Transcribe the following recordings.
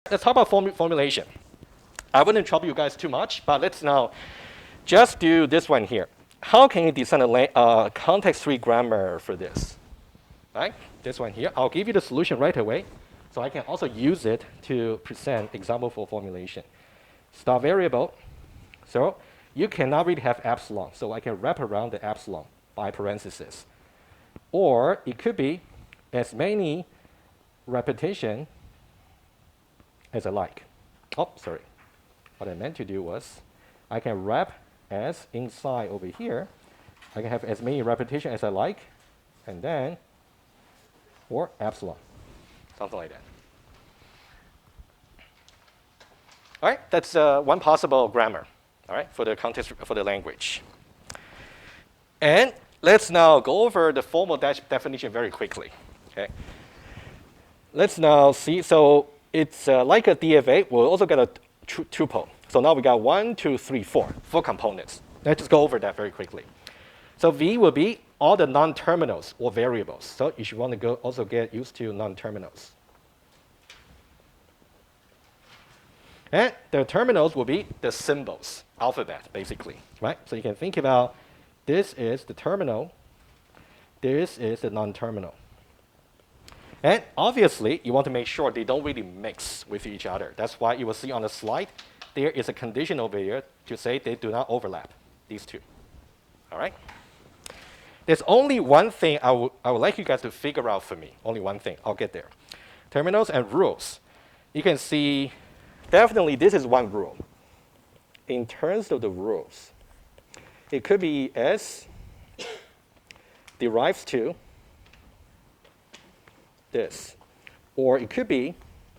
Let's talk about formulation. I wouldn't trouble you guys too much, but let's now just do this one here. How can you design a context-free grammar for this? Right? This one here. I'll give you the solution right away, so I can also use it to present example for formulation. Star variable. So you cannot really have epsilon, so I can wrap around the epsilon by parentheses. Or it could be as many repetition as I like. Oh, sorry. What I meant to do was I can wrap as inside over here. I can have as many repetition as I like, and then, or epsilon, something like that. All right, that's one possible grammar, all right, for the context, for the language. And let's now go over the formal definition very quickly, okay? Let's now see, so it's like a DFA, we'll also get a tuple. So now we got 1, 2, 3, 4 components. Let's just go over that very quickly. So V will be all the non-terminals or variables. So you should want to also get used to non-terminals. And the terminals will be the symbols, alphabet, basically, right? So you can think about this is the terminal, this is the non-terminal. And obviously, you want to make sure they don't really mix with each other. That's why you will see on the slide, there is a condition over here to say they do not overlap, these two. All right? There's only one thing I would like you guys to figure out for me. Only one thing. I'll get there. Terminals and rules. You can see, definitely this is one rule. In terms of the rules, it could be S derives to this. Or it could be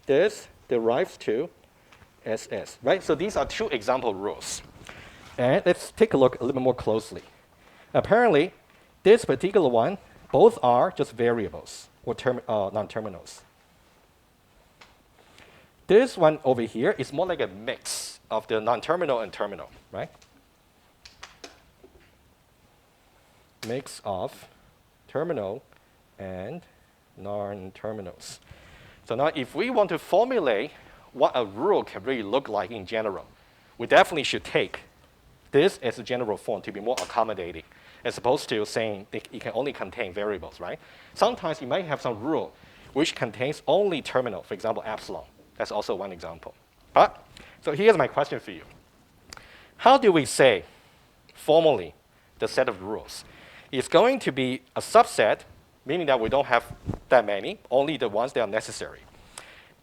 this derives to SS, right? So these are two example rules. And let's take a look a little bit more closely. Apparently, this particular one, both are just variables or non-terminals. This one over here is more like a mix of the non-terminal and terminal, right? Mix of terminal and non-terminals. So now if we want to formulate what a rule can really look like in general, we definitely should take this as a general form to be more accommodating, as opposed to saying it can only contain variables, right? Sometimes you might have some rule which contains only terminal, for example, epsilon. That's also one example. But, so here's my question for you. How do we say formally the set of rules? It's going to be a subset, meaning that we don't have that many, only the ones that are necessary.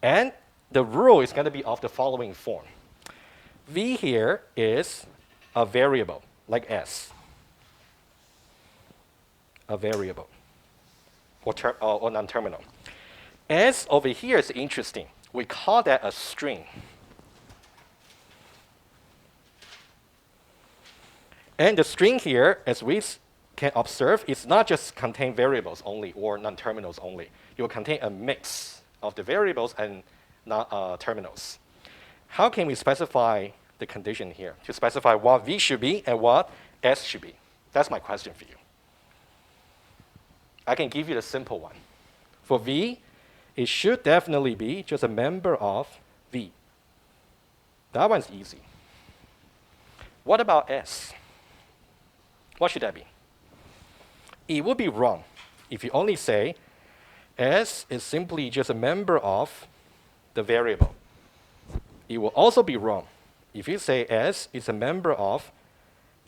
And the rule is going to be of the following form. V here is a variable, like S. A variable, or non-terminal. S over here is interesting. We call that a string. And the string here, as we can observe, it's not just contain variables only or non-terminals only. It will contain a mix of the variables and terminals. How can we specify the condition here to specify what V should be and what S should be? That's my question for you. I can give you the simple one. For V, it should definitely be just a member of V. That one's easy. What about S? What should that be? It would be wrong if you only say S is simply just a member of the variable. It will also be wrong if you say S is a member of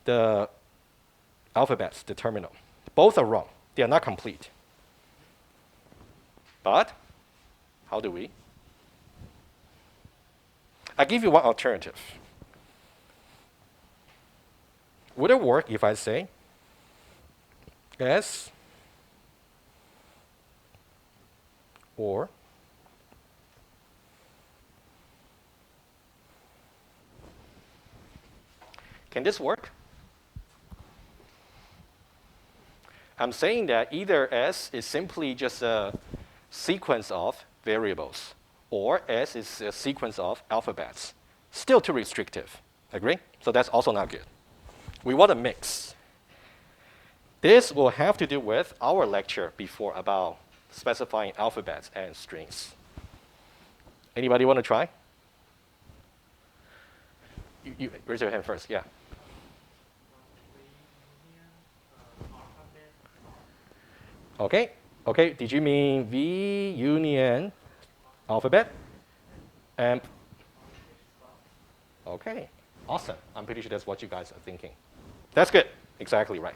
the alphabets, the terminal. Both are wrong. They are not complete. But how do we? I give you one alternative. Would it work if I say S or can this work? I'm saying that either S is simply just a sequence of variables, or S is a sequence of alphabets. Still too restrictive. Agree? So that's also not good. We want a mix. This will have to do with our lecture before about specifying alphabets and strings. Anybody want to try? You raise your hand first, yeah. Okay, okay, did you mean V union alphabet? And okay, awesome. I'm pretty sure that's what you guys are thinking. That's good, exactly right.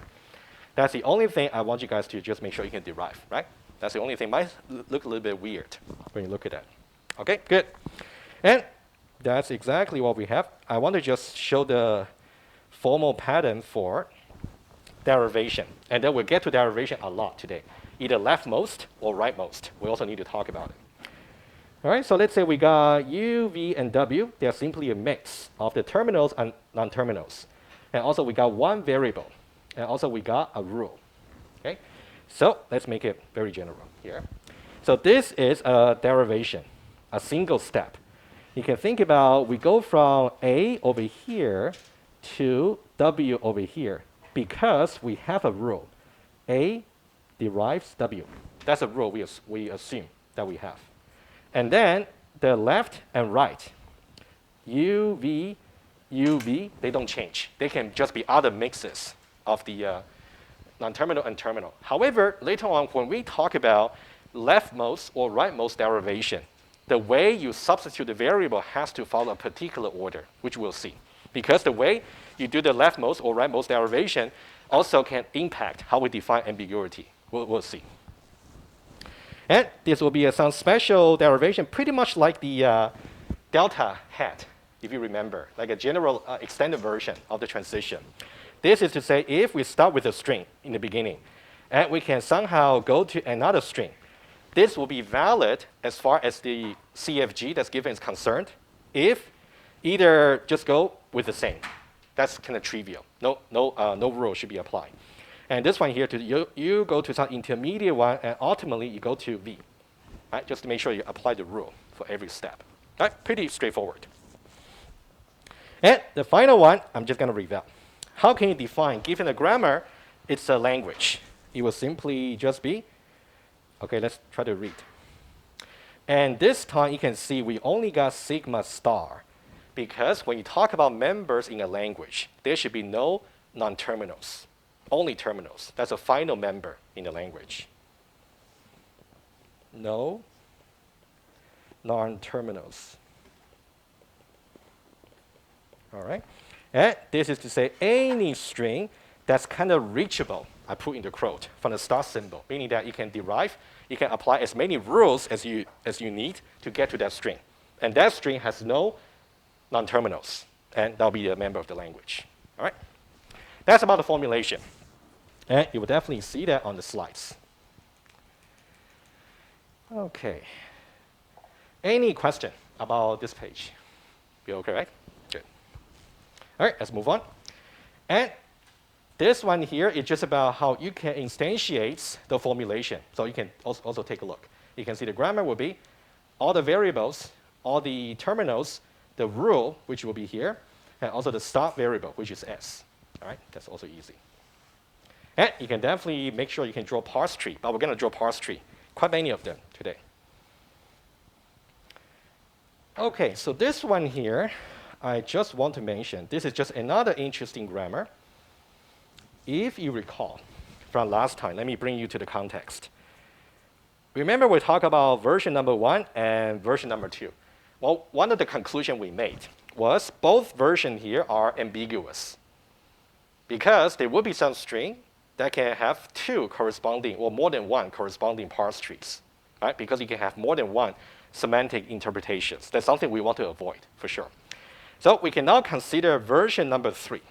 That's the only thing I want you guys to just make sure you can derive, right? That's the only thing. Might look a little bit weird when you look at that. Okay, good. And that's exactly what we have. I want to just show the formal pattern for derivation. And then we'll get to derivation a lot today, either leftmost or rightmost. We also need to talk about it. All right, so let's say we got U, V, and W. They're simply a mix of the terminals and non-terminals. And also we got one variable. And also we got a rule. Okay, so let's make it very general here. So this is a derivation, a single step. You can think about we go from A over here to W over here because we have a rule. A derives W. That's a rule we assume that we have. And then the left and right, U, V, they don't change. They can just be other mixes of the non-terminal and terminal. However, later on when we talk about leftmost or rightmost derivation, the way you substitute the variable has to follow a particular order, which we'll see. Because the way you do the leftmost or rightmost derivation also can impact how we define ambiguity. We'll see. And this will be some special derivation, pretty much like the delta hat, if you remember, like a general extended version of the transition. This is to say, if we start with a string in the beginning, and we can somehow go to another string, this will be valid as far as the CFG that's given is concerned, if either just go with the same. That's kind of trivial. No rule should be applied. And this one here, you go to some intermediate one, and ultimately you go to V, right? Just to make sure you apply the rule for every step. Right? Pretty straightforward. And the final one, I'm just going to review. How can you define, given the grammar, it's a language? It will simply just be, okay, let's try to read. And this time you can see we only got sigma star, because when you talk about members in a language, there should be no non-terminals. Only terminals. That's a final member in the language. No non-terminals. All right. And this is to say any string that's kind of reachable, I put in the quote, from the star symbol, meaning that you can derive, you can apply as many rules as you need to get to that string. And that string has no non-terminals, and that'll be a member of the language. All right. That's about the formulation. And you will definitely see that on the slides. Okay. Any question about this page? You okay, right? Good. All right, let's move on. And this one here is just about how you can instantiate the formulation. So you can also take a look. You can see the grammar will be all the variables, all the terminals, the rule, which will be here, and also the start variable, which is S. All right, that's also easy. And you can definitely make sure you can draw parse tree, but we're going to draw parse tree, quite many of them today. Okay, so this one here, I just want to mention, this is just another interesting grammar. If you recall from last time, let me bring you to the context. Remember we talked about version number 1 and version number 2. Well, one of the conclusions we made was both versions here are ambiguous, because there will be some string that can have two corresponding, or more than one corresponding parse trees, right? Because you can have more than one semantic interpretations. That's something we want to avoid, for sure. So we can now consider version number 3.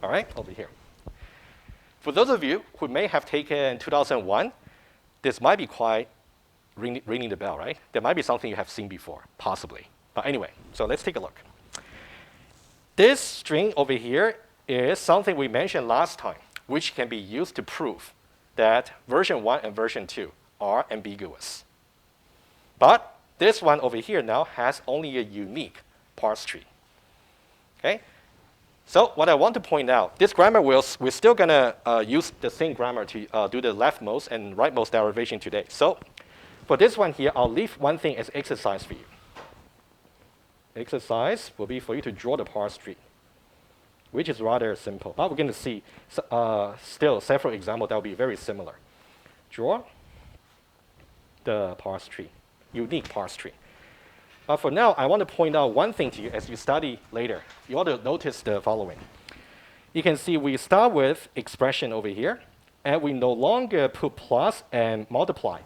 All right, over here. For those of you who may have taken 2001, this might be quite ringing the bell, right? There might be something you have seen before, possibly. But anyway, so let's take a look. This string over here is something we mentioned last time, which can be used to prove that version 1 and version 2 are ambiguous. But this one over here now has only a unique parse tree. Okay? So what I want to point out, this grammar, we're still going to use the same grammar to do the leftmost and rightmost derivation today. So For this one here, I'll leave one thing as exercise for you. Exercise will be for you to draw the parse tree, which is rather simple. But we're going to see still several examples that will be very similar. Draw the parse tree, unique parse tree. But for now, I want to point out one thing to you as you study later. You want to notice the following. You can see we start with expression over here, and we no longer put plus and multiply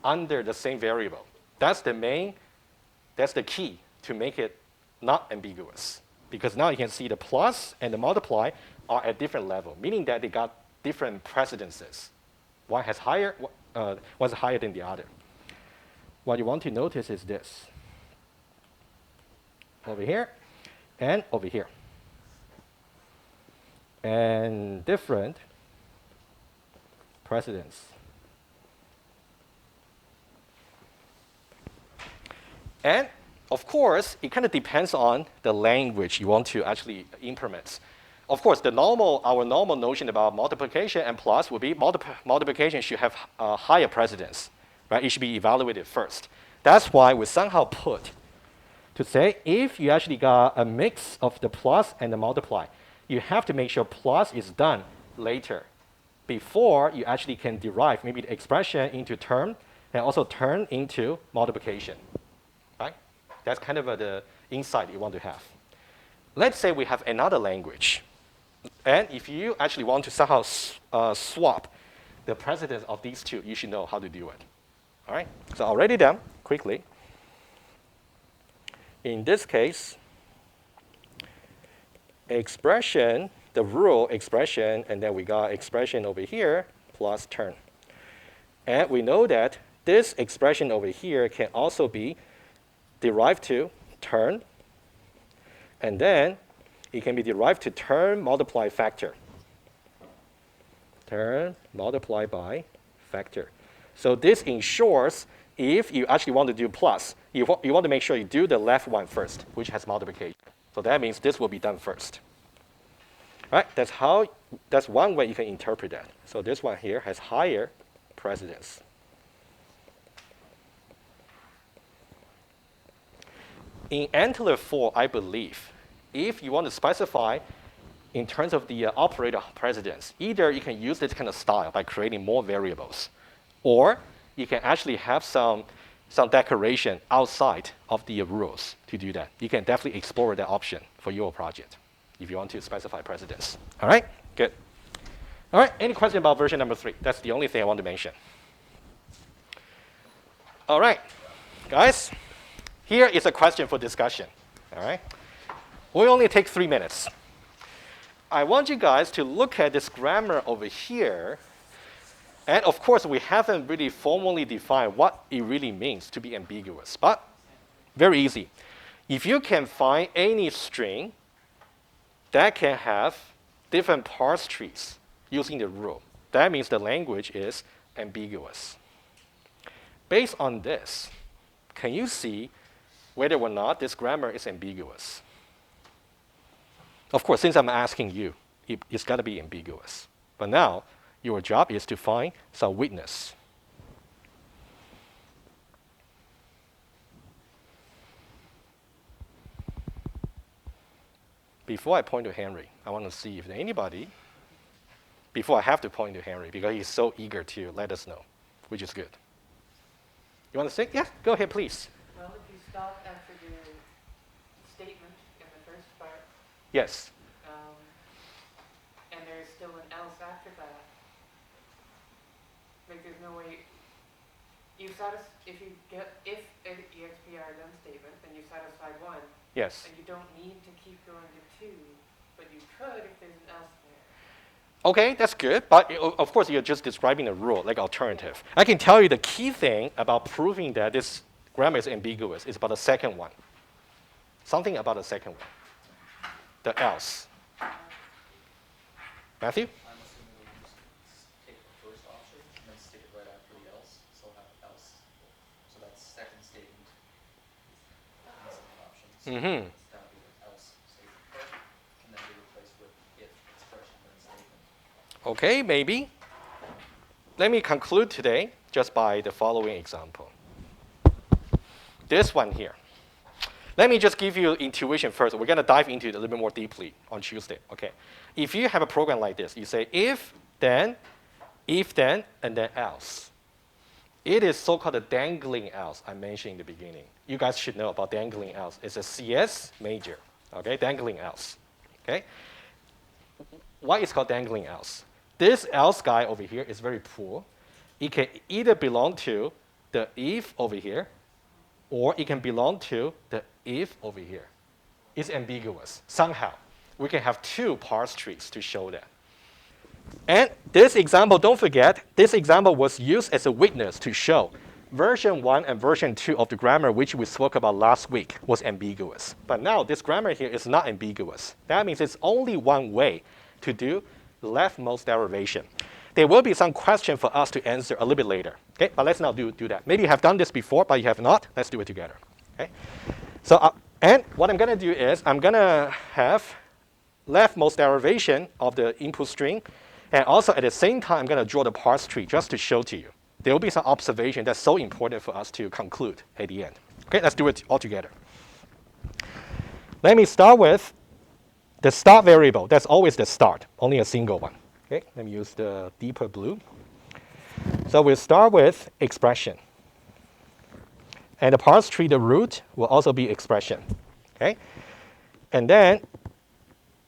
under the same variable. That's the key to make it not ambiguous. Because now you can see the plus and the multiply are at different level, meaning that they got different precedences. One has higher, one's higher than the other. What you want to notice is this. Over here and over here. And different precedence. And of course, it kind of depends on the language you want to actually implement. Of course, our normal notion about multiplication and plus would be multiplication should have a higher precedence, right? It should be evaluated first. That's why we somehow put to say if you actually got a mix of the plus and the multiply, you have to make sure plus is done later before you actually can derive maybe the expression into term and also turn into multiplication, right? That's kind of the insight you want to have. Let's say we have another language. And if you actually want to somehow swap the precedence of these two, you should know how to do it. All right? So I'll write it down quickly. In this case, expression, the rule expression, and then we got expression over here plus turn. And we know that this expression over here can also be derived to turn, and then it can be derived to turn multiply factor. Turn multiply by factor. So this ensures if you actually want to do plus, you want to make sure you do the left one first, which has multiplication. So that means this will be done first. Right? That's one way you can interpret that. So this one here has higher precedence. In antler 4, I believe, if you want to specify in terms of the operator precedence, either you can use this kind of style by creating more variables, or you can actually have some declaration outside of the rules to do that. You can definitely explore that option for your project if you want to specify precedence. All right, good. All right, any question about version number 3? That's the only thing I want to mention. All right, guys, here is a question for discussion. All right, we only take 3 minutes. I want you guys to look at this grammar over here. And of course, we haven't really formally defined what it really means to be ambiguous. But very easy. If you can find any string that can have different parse trees using the rule, that means the language is ambiguous. Based on this, can you see whether or not this grammar is ambiguous? Of course, since I'm asking you, it's got to be ambiguous. But now, your job is to find some weakness. Before I point to Henry, I want to see if anybody, before I have to point to Henry, because he's so eager to let us know, which is good. You want to say? Yeah, go ahead, please. Well, if you stop after the statement in the first part, yes, and there's still an else after that, like there's no way if an EXPR then statement, then you satisfied one. yes. And you don't need to keep going to 2, but you could if there's an else there. Okay, that's good. But of course, you're just describing a rule, like alternative. I can tell you the key thing about proving that this grammar is ambiguous is about the second one. Something about the second one. The else. Matthew? I'm assuming we can just take the first option and then stick it right after the else, so we'll have else. So that's second statement and second option. So Mm-hmm. that would be the else statement part, and then be replaced with if expression then statement. Okay, maybe. Let me conclude today just by the following example. this one here. Let me just give you intuition first. We're going to dive into it a little bit more deeply on Tuesday. Okay. If you have a program like this, you say if, then, and then else. It is so-called a dangling else I mentioned in the beginning. You guys should know about dangling else. It's a CS major, okay, dangling else, okay? Why is it called dangling else? This else guy over here is very poor. It can either belong to the if over here, or it can belong to the if over here. It's ambiguous. Somehow, we can have two parse trees to show that. And this example, don't forget, this example was used as a witness to show version 1 and version 2 of the grammar, which we spoke about last week, was ambiguous. But now this grammar here is not ambiguous. That means it's only one way to do leftmost derivation. There will be some question for us to answer a little bit later. Okay, but let's now do that. Maybe you have done this before, but you have not. Let's do it together. Okay. So, and what I'm going to do is I'm going to have leftmost derivation of the input string. And also, at the same time, I'm going to draw the parse tree just to show to you. There will be some observation that's so important for us to conclude at the end. Okay, let's do it all together. Let me start with the start variable. That's always the start, only a single one. Okay, let me use the deeper blue. So we'll start with expression. And the parse tree, the root, will also be expression. Okay, and then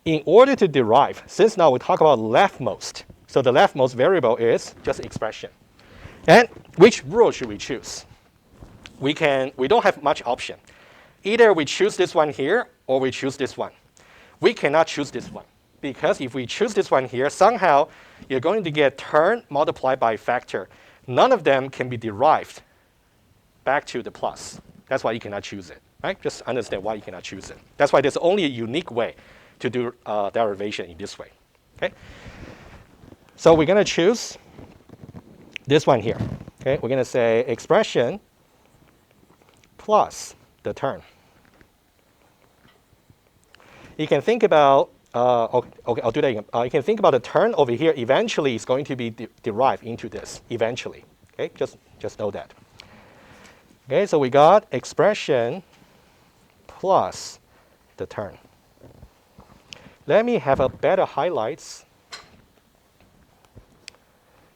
in order to derive, since now we talk about leftmost, so the leftmost variable is just expression. And which rule should we choose? We don't have much option. Either we choose this one here or we choose this one. We cannot choose this one because if we choose this one here, somehow you're going to get term multiplied by factor. None of them can be derived back to the plus. That's why you cannot choose it, right? Just understand why you cannot choose it. That's why there's only a unique way to do derivation in this way. Okay? So we're going to choose this one here. Okay? We're going to say expression plus the term. You can think about, okay, I'll do that again. You can think about the term over here eventually is going to be derived into this, eventually. Okay? Just know that. Okay, so we got expression plus the term. Let me have a better highlights.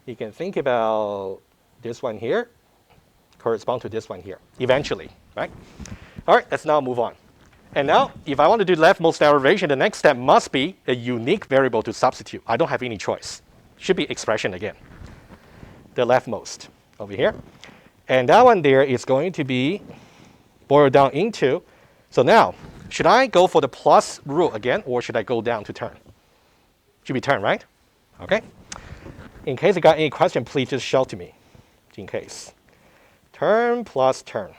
You can think about this one here, correspond to this one here, eventually, right? All right, let's now move on. And now, if I want to do leftmost derivation, the next step must be a unique variable to substitute. I don't have any choice. Should be expression again. The leftmost over here. And that one there is going to be boiled down into, so now, should I go for the plus rule again, or should I go down to term? Should be term, right? Okay. In case you got any question, please just shout to me, in case. Term plus term.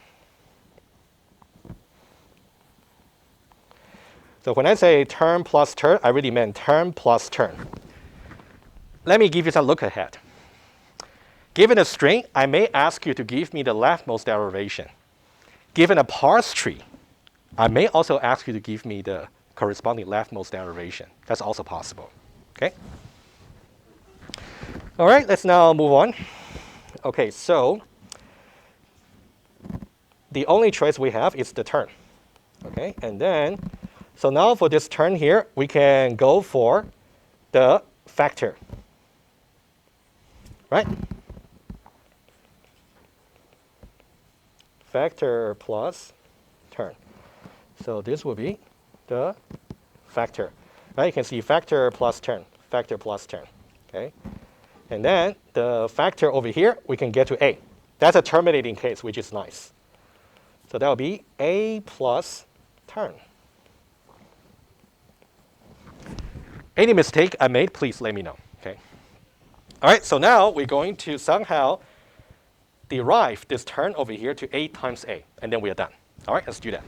So when I say term plus term, I really meant term plus term. Let me give you some look ahead. Given a string, I may ask you to give me the leftmost derivation. Given a parse tree, I may also ask you to give me the corresponding leftmost derivation. That's also possible. Okay? All right, let's now move on. Okay, so the only choice we have is the term. Okay, and then, so now for this term here, we can go for the factor. Right? Factor plus term. So this will be the factor. Right? You can see factor plus term, factor plus term. Okay? And then the factor over here, we can get to a. That's a terminating case, which is nice. So that will be a plus term. Any mistake I made, please let me know. Okay? All right, so now we're going to somehow derive this term over here to a times a, and then we are done. All right, let's do that.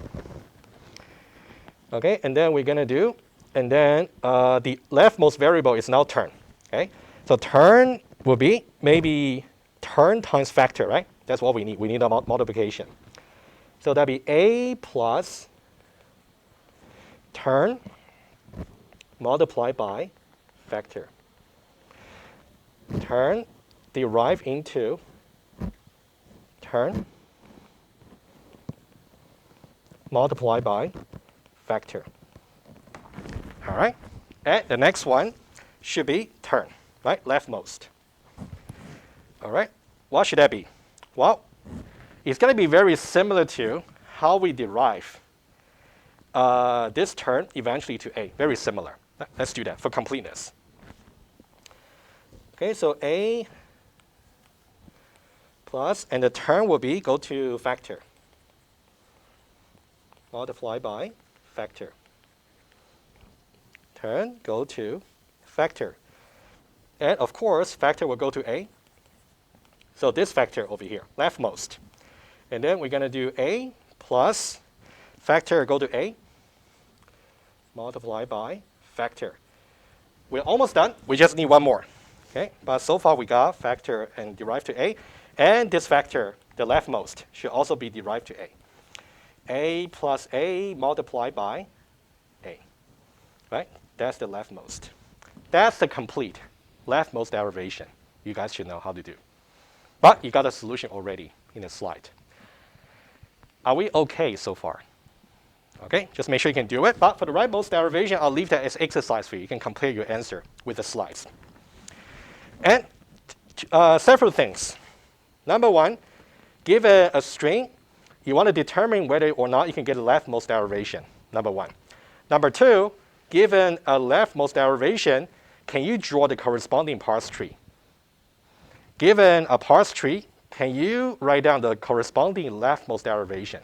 Okay, and then we're going to do, and then the leftmost variable is now term. Okay, so term will be maybe term times factor, right? That's what we need. We need a multiplication. So that'll be a plus term multiplied by factor. Term derived into term multiplied by factor. All right? And the next one should be turn, right? Leftmost. All right? What should that be? Well, it's going to be very similar to how we derive this term eventually to A. Very similar. Let's do that for completeness. Okay, so A plus, and the term will be go to factor. Multiply by factor. Turn, go to factor. And of course, factor will go to A. So this factor over here, leftmost. And then we're going to do A plus factor go to A, multiply by factor. We're almost done. We just need one more. Okay, but so far we got factor and derived to A. And this factor, the leftmost, should also be derived to A. A plus A multiplied by A. Right? That's the leftmost. That's the complete leftmost derivation. You guys should know how to do. But you got a solution already in the slide. Are we okay so far? Okay, just make sure you can do it. But for the rightmost derivation, I'll leave that as exercise for you. You can compare your answer with the slides. And several things. Number one, given a string, you want to determine whether or not you can get a leftmost derivation, number one. Number two, given a leftmost derivation, can you draw the corresponding parse tree? Given a parse tree, can you write down the corresponding leftmost derivation?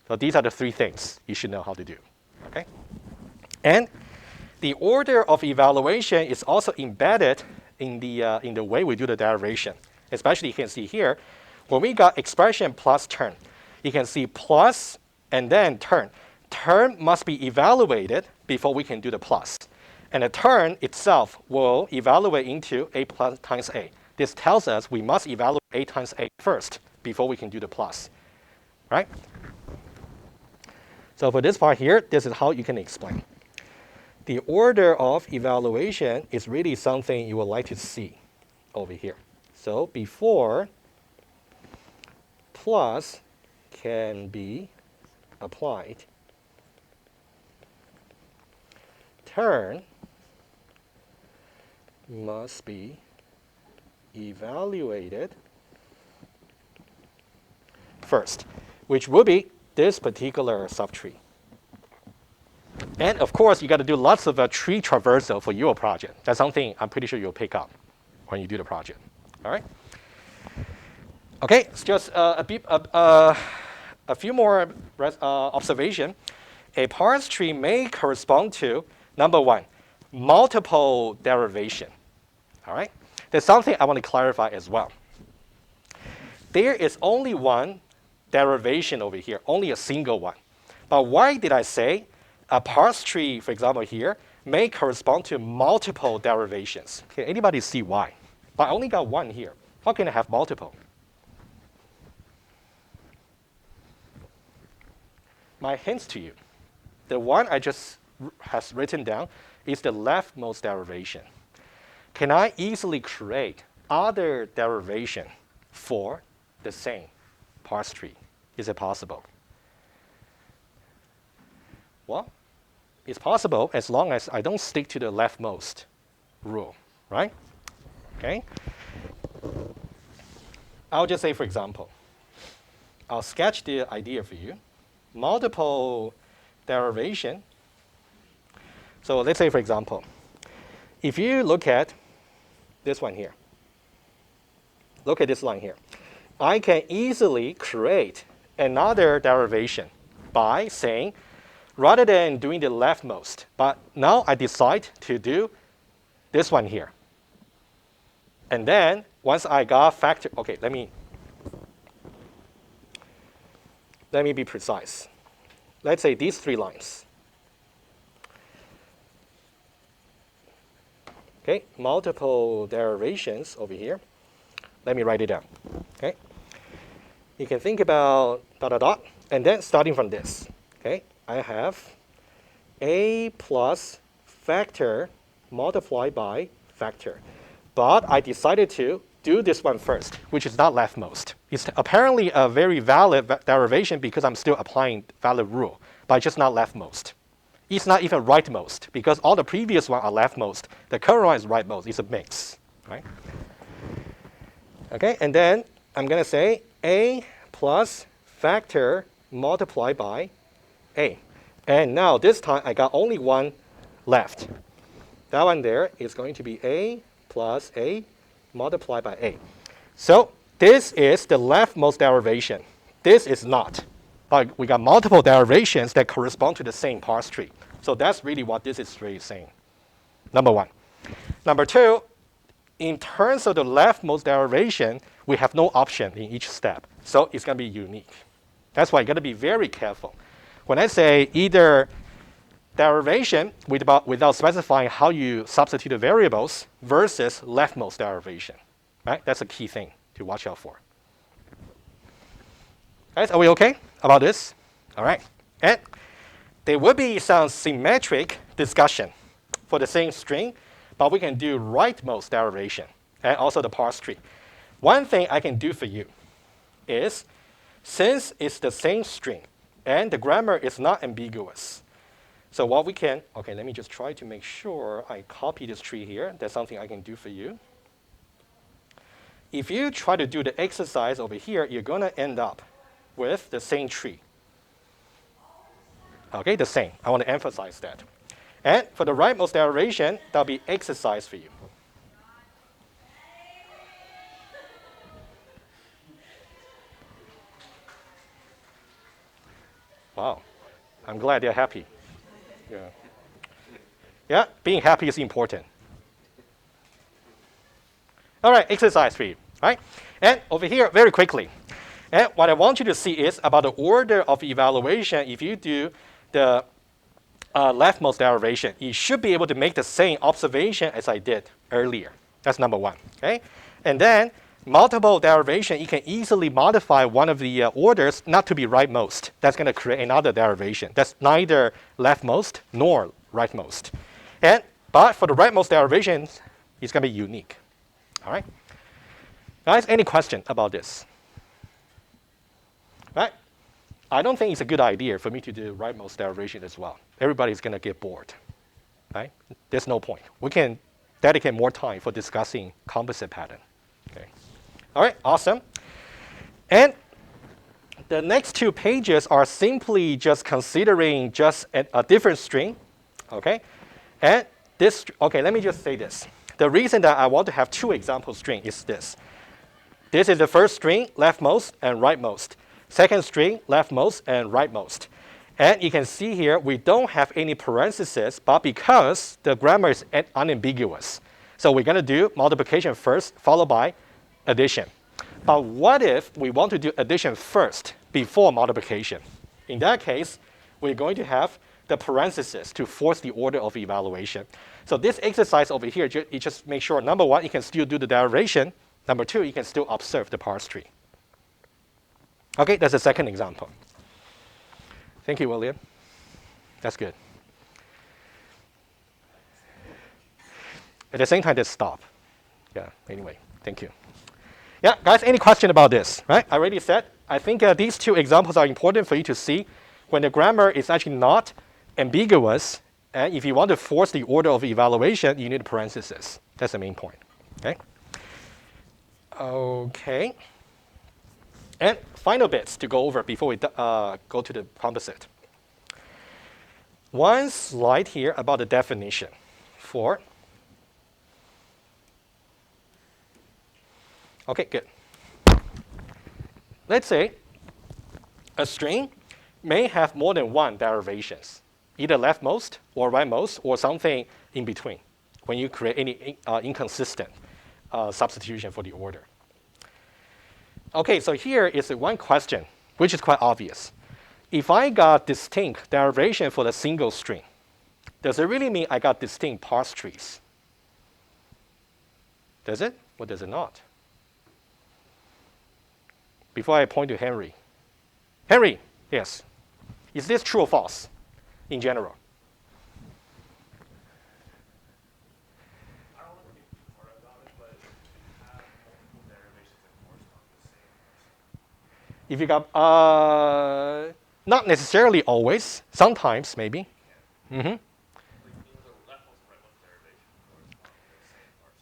So these are the three things you should know how to do. Okay? And the order of evaluation is also embedded in the way we do the derivation. Especially you can see here, when we got expression plus turn, you can see plus and then turn. Turn must be evaluated before we can do the plus. And the turn itself will evaluate into A plus times A. This tells us we must evaluate A times A first before we can do the plus. Right? So for this part here, this is how you can explain. The order of evaluation is really something you would like to see over here. So before plus can be applied, turn must be evaluated first, which will be this particular subtree. And of course, you got to do lots of tree traversal for your project. That's something I'm pretty sure you'll pick up when you do the project. All right? Okay, it's just a few more observations. A parse tree may correspond to, number one, multiple derivation. All right? There's something I want to clarify as well. There is only one derivation over here, only a single one. But why did I say a parse tree, for example, here, may correspond to multiple derivations? Can anybody see why? But I only got one here. How can I have multiple? My hints to you. The one I just has written down is the leftmost derivation. Can I easily create other derivation for the same parse tree? Is it possible? Well, it's possible as long as I don't stick to the leftmost rule, right? Okay? I'll just say, for example, I'll sketch the idea for you. Multiple derivation. So let's say, for example, if you look at this one here, look at this line here. I can easily create another derivation by saying, rather than doing the leftmost, but now I decide to do this one here. And then once I got factor, okay, let me be precise. Let's say these three lines. Okay, multiple derivations over here. Let me write it down. Okay, you can think about dot dot dot, and then starting from this. Okay, I have A plus factor multiplied by factor, but I decided to do this one first, which is not leftmost. It's apparently a very valid derivation because I'm still applying valid rule, but just not leftmost. It's not even rightmost because all the previous ones are leftmost. The current one is rightmost. It's a mix, right? Okay, and then I'm going to say A plus factor multiplied by A. And now this time I got only one left. That one there is going to be A plus A multiplied by A. So this is the leftmost derivation. This is not. But we got multiple derivations that correspond to the same parse tree. So that's really what this is really saying. Number one. Number two, in terms of the leftmost derivation, we have no option in each step. So it's going to be unique. That's why you got to be very careful. When I say either derivation without specifying how you substitute the variables versus leftmost derivation, right? That's a key thing to watch out for. Guys, are we okay about this? All right. And there will be some symmetric discussion for the same string, but we can do rightmost derivation and also the parse tree. One thing I can do for you is, since it's the same string and the grammar is not ambiguous, so what we can, okay, let me just try to make sure I copy this tree here. That's something I can do for you. If you try to do the exercise over here, you're going to end up with the same tree. Okay, the same. I want to emphasize that. And for the rightmost derivation, that'll be exercise for you. Wow, I'm glad they're happy. Yeah. Yeah, being happy is important. All right, exercise for you, right? And over here, very quickly. And what I want you to see is about the order of evaluation. If you do the leftmost derivation, you should be able to make the same observation as I did earlier. That's number one, okay? And then multiple derivation, you can easily modify one of the orders not to be rightmost. That's going to create another derivation. That's neither leftmost nor rightmost. But for the rightmost derivation, it's going to be unique. All right? Guys, any question about this? Right? I don't think it's a good idea for me to do rightmost derivation as well. Everybody's going to get bored. Right? There's no point. We can dedicate more time for discussing composite pattern. Okay. All right, awesome. And the next two pages are simply just considering just a different string, okay? And this, okay, let me just say this. The reason that I want to have two example strings is this. This is the first string, leftmost and rightmost. Second string, leftmost and rightmost. And you can see here, we don't have any parentheses, but because the grammar is unambiguous. So we're going to do multiplication first, followed by addition. But what if we want to do addition first before multiplication? In that case, we're going to have the parentheses to force the order of evaluation. So this exercise over here, you just make sure, number one, you can still do the derivation. Number two, you can still observe the parse tree. Okay, that's the second example. Thank you, William. That's good. At the same time, just stop. Yeah, anyway, thank you. Yeah, guys, any question about this, right? I already said, I think these two examples are important for you to see when the grammar is actually not ambiguous, and if you want to force the order of evaluation, you need parentheses. That's the main point, okay? Okay. And final bits to go over before we go to the composite. One slide here about the definition for. Okay, good. Let's say a string may have more than one derivations, either leftmost or rightmost or something in between when you create any inconsistent substitution for the order. Okay, so here is one question, which is quite obvious. If I got distinct derivation for the single string, does it really mean I got distinct parse trees? Does it, or does it not? Before I point to Henry. Henry, yes. Is this true or false in general? I don't want to be smart about it, but if you have multiple If you got, not necessarily always, sometimes maybe. Mm-hmm. Like, means the leftmost and rightmost derivation correspond to the same parse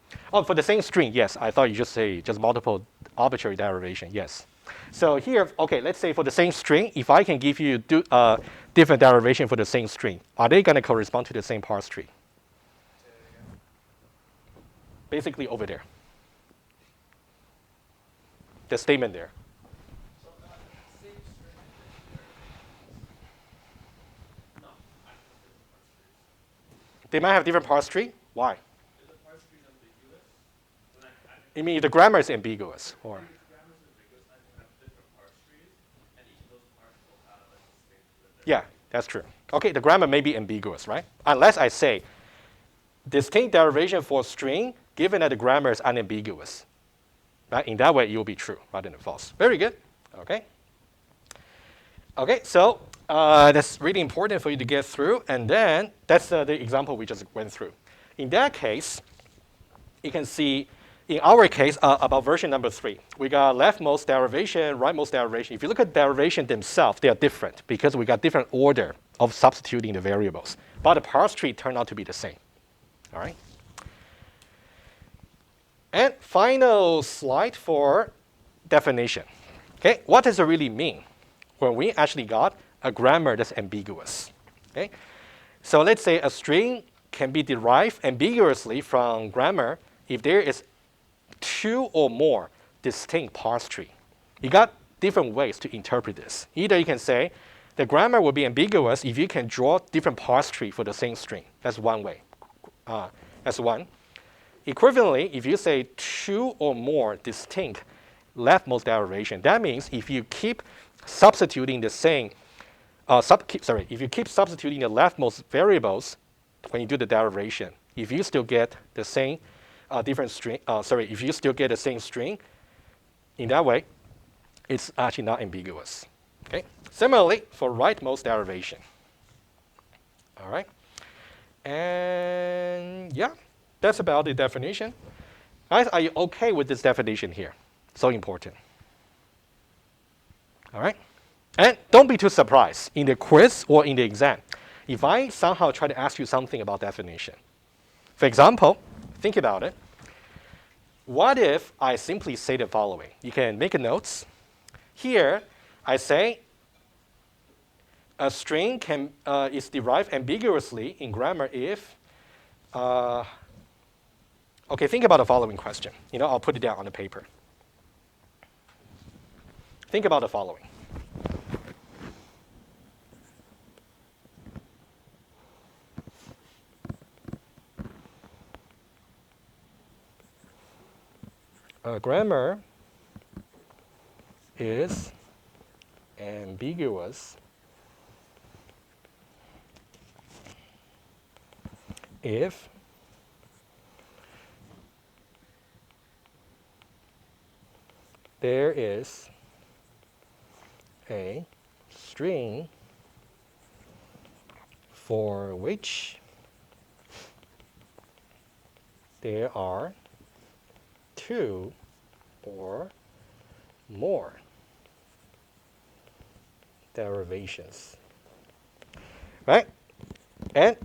tree. Oh, for the same string, yes. I thought you just say just multiple arbitrary derivation, yes. So here, okay, let's say for the same string, if I can give you different derivation for the same string, are they going to correspond to the same parse tree? Say it again. Basically over there. The statement there. So, same string and different derivations. No, I have different parse trees. They might have different parse tree. Why? Is the parse tree ambiguous? Then I You mean if the grammar is ambiguous, or? if grammar is ambiguous, I can have different parse trees, and each of those parses will have a distinct Yeah, that's true. Okay, the grammar may be ambiguous, right? Unless I say distinct derivation for string given that the grammar is unambiguous. Right? In that way, it will be true rather than false. Very good. Okay. Okay, so that's really important for you to get through. And then that's the example we just went through. In that case, you can see in our case about version number 3, we got leftmost derivation, rightmost derivation. If you look at derivation themselves, they are different because we got different order of substituting the variables. But the parse tree turned out to be the same. All right. And final slide for definition. Okay, what does it really mean when we actually got a grammar that's ambiguous? Okay, so let's say a string can be derived ambiguously from grammar if there is 2 or more distinct parse tree. You got different ways to interpret this. Either you can say the grammar will be ambiguous if you can draw different parse tree for the same string. That's one way. That's one. Equivalently, if you say 2 or more distinct leftmost derivation, that means if you keep substituting the same, if you keep substituting the leftmost variables when you do the derivation, if you still get the same different string, if you still get the same string, in that way, it's actually not ambiguous. Okay. Similarly, for rightmost derivation. All right. And yeah. That's about the definition. Guys, are you okay with this definition here? So important. All right? And don't be too surprised in the quiz or in the exam if I somehow try to ask you something about definition. For example, think about it. What if I simply say the following? You can make a notes. Here, I say a string is derived ambiguously in grammar if okay, think about the following question. I'll put it down on the paper. Think about the following. Grammar is ambiguous if there is a string for which there are 2 or more derivations. Right? And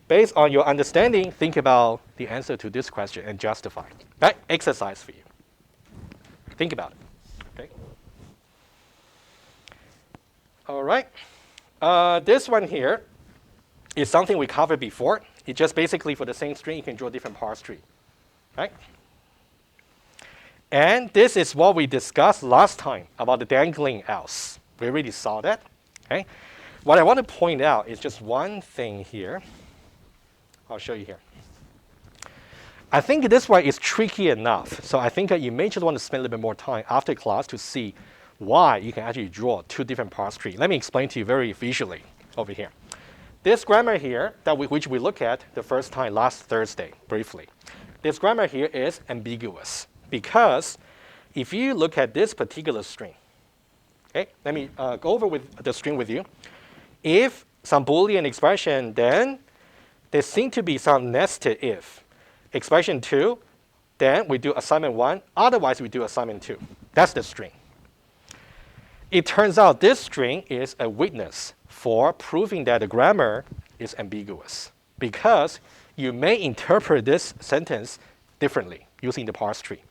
based on your understanding, think about the answer to this question and justify. Right? Exercise for you. Think about it. Okay. All right. This one here is something we covered before. It's just basically for the same string, you can draw different parse tree. Right? And this is what we discussed last time about the dangling else. We already saw that. Okay? What I want to point out is just one thing here. I'll show you here. I think this one is tricky enough. So I think you may just want to spend a little bit more time after class to see why you can actually draw 2 different parse trees. Let me explain to you very visually over here. This grammar here, which we looked at the first time last Thursday, briefly. This grammar here is ambiguous because if you look at this particular string, okay, let me go over with the string with you. If some Boolean expression, then there seem to be some nested if. Expression 2, then we do assignment 1, otherwise we do assignment 2. That's the string. it turns out this string is a witness for proving that the grammar is ambiguous, because you may interpret this sentence differently using the parse tree.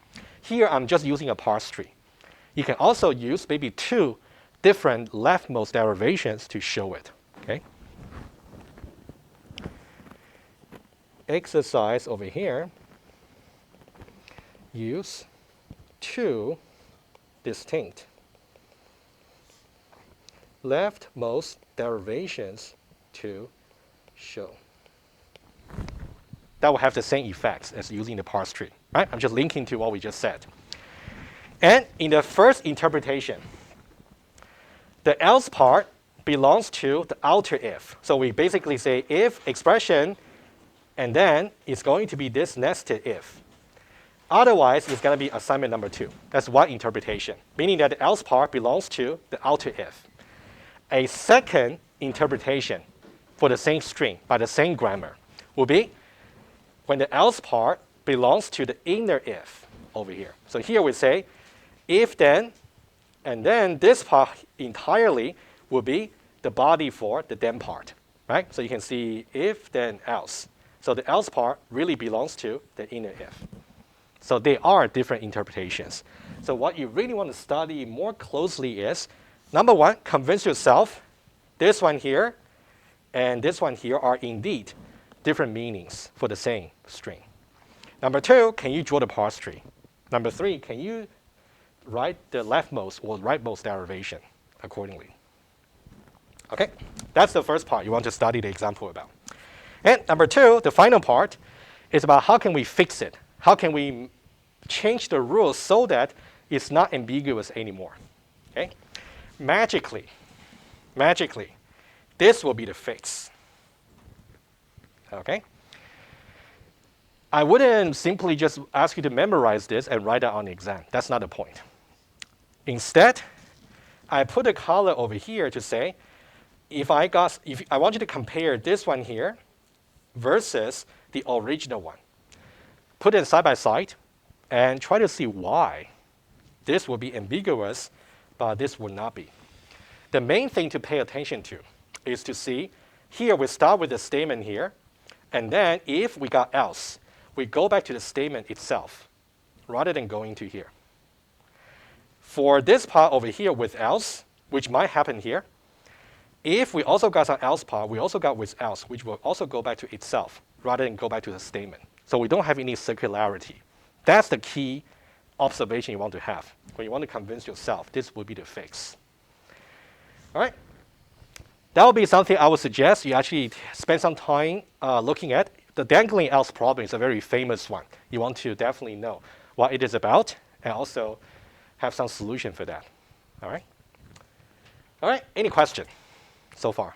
Here, I'm just using a parse tree. You can also use maybe 2 different leftmost derivations to show it. Okay? Exercise over here, use 2 distinct leftmost derivations to show. That will have the same effects as using the parse tree, right? I'm just linking to what we just said. And in the first interpretation, the else part belongs to the outer if. So we basically say if expression, and then it's going to be this nested if. Otherwise, it's going to be assignment number 2. That's one interpretation, meaning that the else part belongs to the outer if. A second interpretation for the same string by the same grammar will be when the else part belongs to the inner if over here. So here we say if then, and then this part entirely will be the body for the then part, right? So you can see if then else. So the else part really belongs to the inner if. So they are different interpretations. So what you really want to study more closely is, number 1, convince yourself this one here and this one here are indeed different meanings for the same string. Number 2, can you draw the parse tree? Number 3, can you write the leftmost or rightmost derivation accordingly? Okay, that's the first part you want to study the example about. And number 2, the final part, is about how can we fix it? How can we change the rules so that it's not ambiguous anymore? Okay? Magically, this will be the fix. Okay? I wouldn't simply just ask you to memorize this and write it on the exam. That's not the point. Instead, I put a color over here to say, if I want you to compare this one here versus the original one. Put it side by side and try to see why this will be ambiguous, but this will not be. The main thing to pay attention to is to see, here we start with the statement here, and then if we got else, we go back to the statement itself rather than going to here. For this part over here with else, which might happen here, if we also got some else part, we also got with else, which will also go back to itself rather than go back to the statement. So we don't have any circularity. That's the key observation you want to have. When you want to convince yourself, this will be the fix. All right? That would be something I would suggest you actually spend some time looking at. The dangling else problem is a very famous one. You want to definitely know what it is about and also have some solution for that. All right? All right, any question so far?